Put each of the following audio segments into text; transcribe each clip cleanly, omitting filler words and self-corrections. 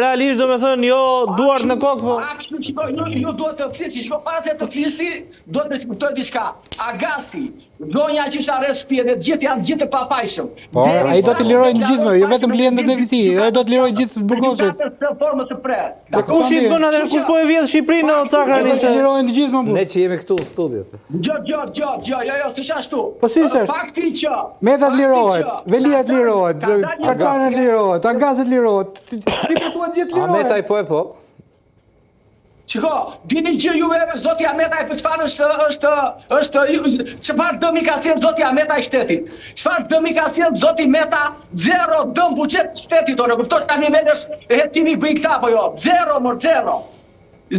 realisht do me thënë jo duart në kokë, po. Ju duhet të flisni, shko pas të flisni, do të shkutoj diçka. Agasi, donja që isha rreth shtëpia dhe gjithë janë gjithë të papajshëm. Po, ai do të lirojnë të gjithë, jo vetëm klientët e viti, ai do të lirojnë gjithë burgosit. Formën së prerë. Kush i bën atë, kush po e vjedh Shqipërinë në Cakrani? Do të lirojnë të gjithë më burr. Ne që jemi këtu në studiot. Jo, s'është ashtu. Po si s'është? Fakti që Metat lirohet, Veliat lirohet, Kaçanët lirohet, Agazet lirohet. Ti po gjithë lirohet. Metaj po. Çiko, dini që juve zoti Ametaj për çfarë është çfarë dëmi ka sjell zoti Ametaj shtetit? Çfarë dëmi ka sjell zoti Meta? Zero dëm buxhet shtetit, o kuptosh tani vetes e hetini bëj këta apo jo? Zero. I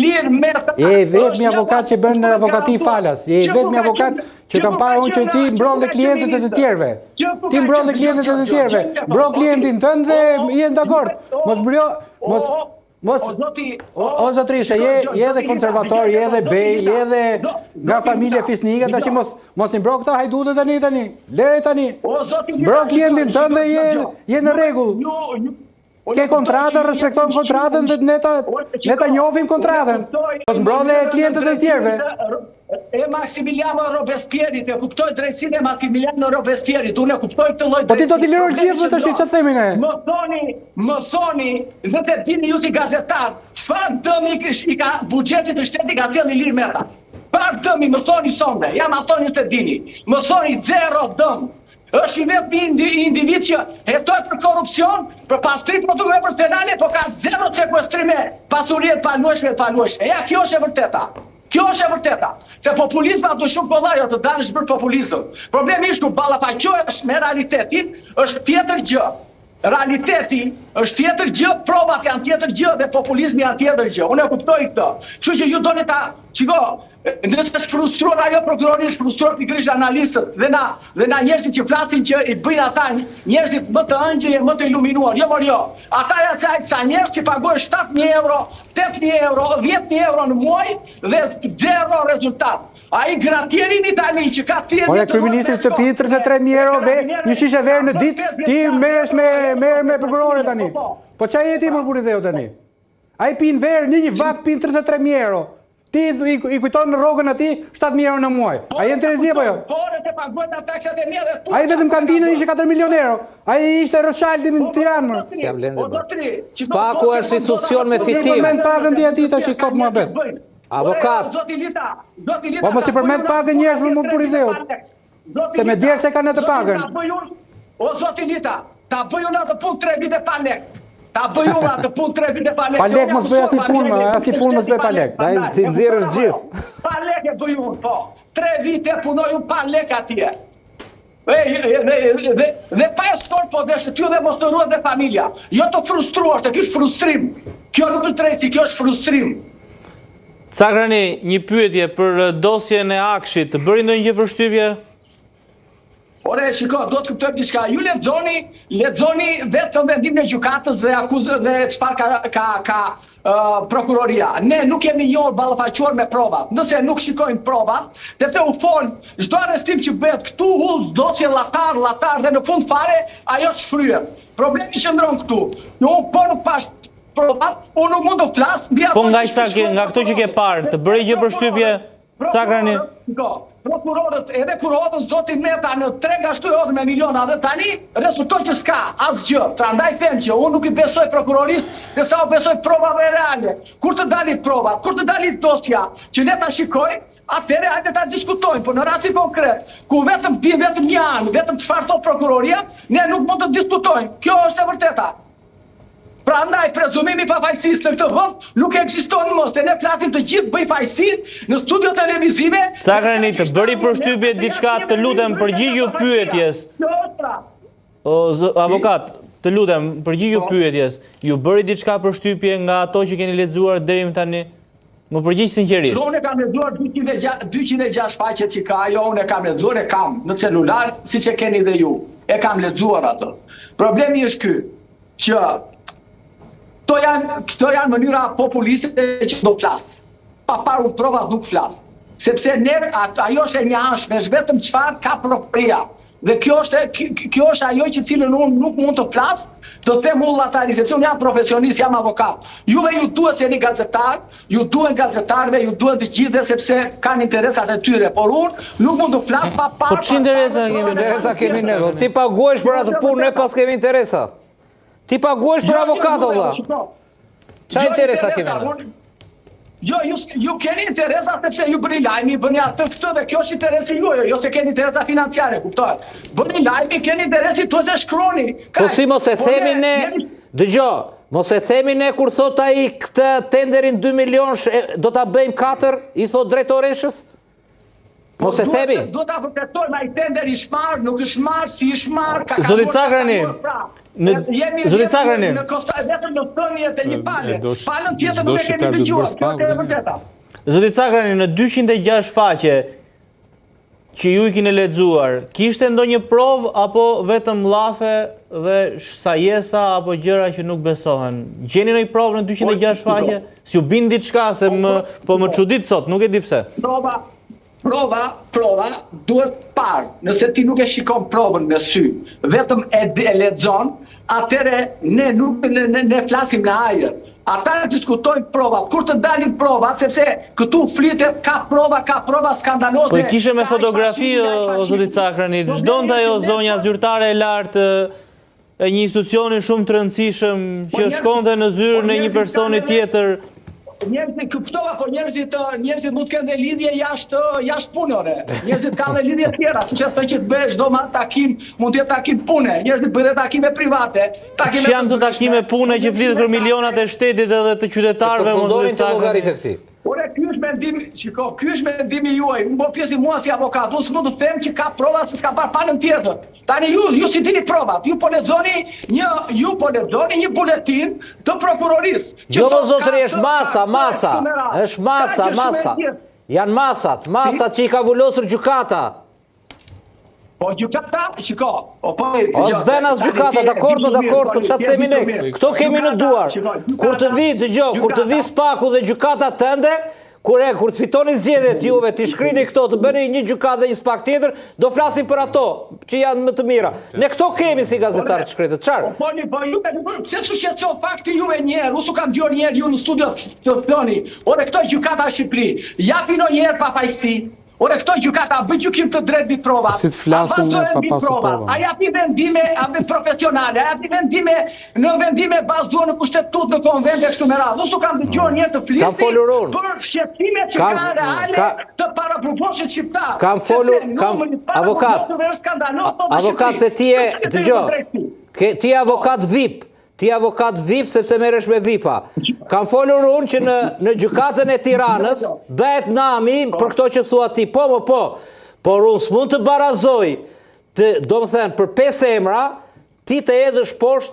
lir Meta. Je vetëm avokat që bën avokati falas. Je vetëm avokat që kam parë unë që ti mbron dhe klientët e të tjerëve. Ti mbron dhe klientët e të tjerëve. Mbron klientin tënd dhe jenë dakord. O zotrishe, je edhe konservator, je edhe bej, je edhe nga familje fisnike, tash mos i mbro këta hajdutë tani. Lere tani. Mbro klientin tënd dhe je në rregull. Ke kontratën, respektojmë kontratën dhe ne ta njohim kontratën. Mos mbron dhe klientët e tjerëve. E Maximiliano Robespierrit, e kuptoj drejtsinë e Maximiliano Robespierrit, unë e kuptoj këtë lloj. Po ti do t'i lirosh gjithë tash çfarë themi ne? Më thoni, nëse dini ju si gazetar, çfarë dëmi i ka buxhetit të shtetit ka sjellë Ilir Meta? Çfarë dëmi më thoni sonde? Jam ato ju të dini. Më thoni zero dëm. Është i vetmi individ që hetohet për korrupsion, për pastrim protokolle personale, po ka zero sekuestrime pasurinë të palueshme. Ja, kjo është e vërteta. Se populizma do shumë kollaj të dalësh për populizëm. Problemi është kur ballafaqohesh me realitetin, është tjetër gjë. Realiteti është tjetër gjë, provat janë tjetër gjë dhe populizmi janë tjetër gjë. Unë e kuptoj këtë. Kështu që ju doni ta, nëse është frustruar ajo prokurori, është frustruar pikërisht analistët dhe na njerëzit që flasin që i bëjnë ata njerëzit më të ëngjëj e më të iluminuar. Jo. Ata janë sa njerëz që pagojnë 7.000 euro, 8.000 euro, 10.000 euro në muaj dhe zero rezultat. Ai gratierini tani që ka 30. Ore kryeministri të pi 33.000 euro një shishe verë në ditë, ti merresh me prokurore tani. Po çfarë je ti më kur i dheu tani? Ai pin verë një vak pin 33.000 euro. Ti i kujton në rrogën atij 7.000 euro në muaj. Ai janë Terezi apo jo? Po, se paguajnë ata taksat e mia dhe ai vetëm kantinën ishte 4 milionë euro. Ai ishte Rothschildi në Tiranë. Si jam lëndë. Spaku është institucion me fitim. Ti përmend pagën ti atij tash i kot muhabet. Avokat. Zoti Lita. Po mos i përmend pagën njerëzve më për ideut. Se me djerë se kanë atë pagën. O zoti Lita, ta bëj unë atë punë 3 vite pa lek. Ta bëj unë atë punë 3 vite pa lek. Pa lek mos bëj asnjë punë mos bëj pa lek. Ai ti nxjerrësh gjithë. Pa lek e bëj unë, po. 3 vite punoj unë pa lek atje. Dhe pa e sport po dhe shëtyu dhe mos të ruhet dhe familja. Jo të frustruash, kjo është frustrim. Kjo nuk është drejtësi, kjo është frustrim. Cakrani, një pyetje për dosjen e Akshit, të bëri ndonjë gjë përshtypje? Ore, shiko, do të kuptojmë diçka. Ju lexoni vetëm vendimin e gjykatës dhe akuzën dhe çfarë ka prokuroria. Ne nuk kemi njohur ballafaquar me provat. Nëse nuk shikojmë provat, sepse u fol çdo arrestim që bëhet këtu hull dosje llatar dhe në fund fare ajo shfryhet. Problemi qëndron këtu. Unë po nuk pash provat, unë nuk mund të flas mbi ato. Po nga këto që ke parë, të bëri gjë përshtypje Cakrani? Prokurorët edhe kur hodhën zoti Meta në treg ashtu hodhën me miliona dhe tani rezulton që s'ka asgjë. Prandaj them që unë nuk i besoj prokurorisë, dhe sa u besoj provave reale. Kur të dalin provat, kur të dalin dosja që ne ta shikojmë, atëherë hajde ta diskutojmë, por në rastin konkret, ku vetëm një anë, vetëm çfarë thot prokuroria, ne nuk mund të diskutojmë. Kjo është e vërteta. Prandaj prezumimi pafajësisë në këtë vend nuk ekziston më, se ne flasim të gjithë bëj fajësinë në studio televizive. Cakrani, të bëri përshtypje diçka, të lutem përgjigju pyetjes. Avokat, të lutem përgjigju pyetjes. Ju bëri diçka përshtypje nga ato që keni lexuar deri më tani? Më përgjigj sinqerisht. Unë kam lexuar 206 faqet që ka ajo, unë kam lexuar, e kam në celular, siç e keni dhe ju. E kam lexuar ato. Problemi është ky, që këto janë mënyra populiste që do flasë. Pa parë provat nuk flasë. Sepse ajo është e një anshme, është vetëm çfarë ka prokuroria. Dhe kjo është ajo që cilën unë nuk mund të flas, të them vullnetarisht, sepse unë jam profesionist, jam avokat. Juve ju duhet se jeni gazetar, ju duhen gazetarëve, ju duhen të gjithë sepse kanë interesat e tyre, por unë nuk mund të flas pa parë. Po ç'i Interesa kemi ne, ti paguesh për atë punë, ne pas kemi interesa. Ti paguesh për avokat, valla. Ç'a interesa kemi ne? Jo, ju keni interesa sepse ju bëni lajmi, bëni atë këtë dhe kjo është interesi juaj, jo se keni interesa financiare, kuptohet. Bëni lajmi, keni interesi të se shkroni. Po si mos e themi ne, dëgjoj, mos e themi ne kur thot ai këtë tenderin 2 milion do ta bëjmë 4, i thot drejtoreshës? Mos e themi. Do ta vërtetojmë ai tender i shmar, nuk i shmar, si i shmar. Zoti Cakrani, Zoti Cakrani, në vetëm në thënjet e një pale. Palën tjetër nuk e kemi dëgjuar, kjo është e vërteta. Zoti Cakrani, në 206 faqe që ju i keni lexuar, kishte ndonjë provë apo vetëm llafe dhe sajesa apo gjëra që nuk besohen? Gjeni ndonjë provë në 206 faqe? Si u bin diçka se më çudit sot, nuk e di pse. Prova duhet parë. Nëse ti nuk e shikon provën me sy, vetëm e lexon, atëre ne flasim në ajër. Ata diskutojnë provat. Kur të dalin provat, sepse këtu flitet ka prova skandaloze. Po i kishe me fotografi, o Zoti Cakrani, çdonte ajo zonja zyrtare e lartë e një institucioni shumë të rëndësishëm që shkonte në zyrën e një personi tjetër. Njerëzit kuptova, po njerëzit mund të kenë dhe lidhje jashtë punore. Njerëzit kanë dhe lidhje tjera, siç e thënë që të bëj çdo takim, mund të jetë takim pune. Njerëzit bëjnë takime private. Që janë të takime pune që flitet për milionat e shtetit edhe të qytetarëve, mos e llogarit e këtij. Ore, ky është mendimi, shiko, ky është mendimi juaj. Unë pjesë mua si avokat, unë s'mund të them që ka prova se s'ka parë palën tjetër. Tani ju si dini provat, ju po lexoni një buletin të prokurorisë. Jo, zotëri, është masa. Është masa. Janë masat që i ka vullosur gjykata. Po gjykata, shiko. O s'ben as gjykata, dakord, çfarë themi ne? Këto kemi në duar. Kur të vi Spaku dhe gjykata tënde, kur të fitoni zgjedhjet juve, ti shkrini këto, të bëni një gjykatë dhe një Spak tjetër, do flasim për ato që janë më të mira. Ne këto kemi si gazetarë të shkretë. Çfarë? Po ju pse s'u shqetëson fakti juve një herë, unë s'u kam dëgjuar një herë ju në studio të thoni, ore këto gjykata në Shqipëri, japi një herë pa fajsi. Ore këto gjykata bëj gjykim të drejtë mbi prova. Si të flasin pa pasur prova. A japi vendime profesionale, a japi vendime bazuar në kushtetut në konvente kështu me radhë. Unë kam dëgjuar një të flisni për shqetësimet që kanë reale të paraproposhit shqiptar. Kam folur, avokat se ti e, dëgjoj, ti e avokat VIP. Ti avokat VIP sepse merresh me VIP-a. Kam folur unë që në gjykatën e Tiranës bëhet nami për këto që thua ti. Po. Por unë s'mund të barazoj, do më thënë, për 5 emra, ti të edhësh poshtë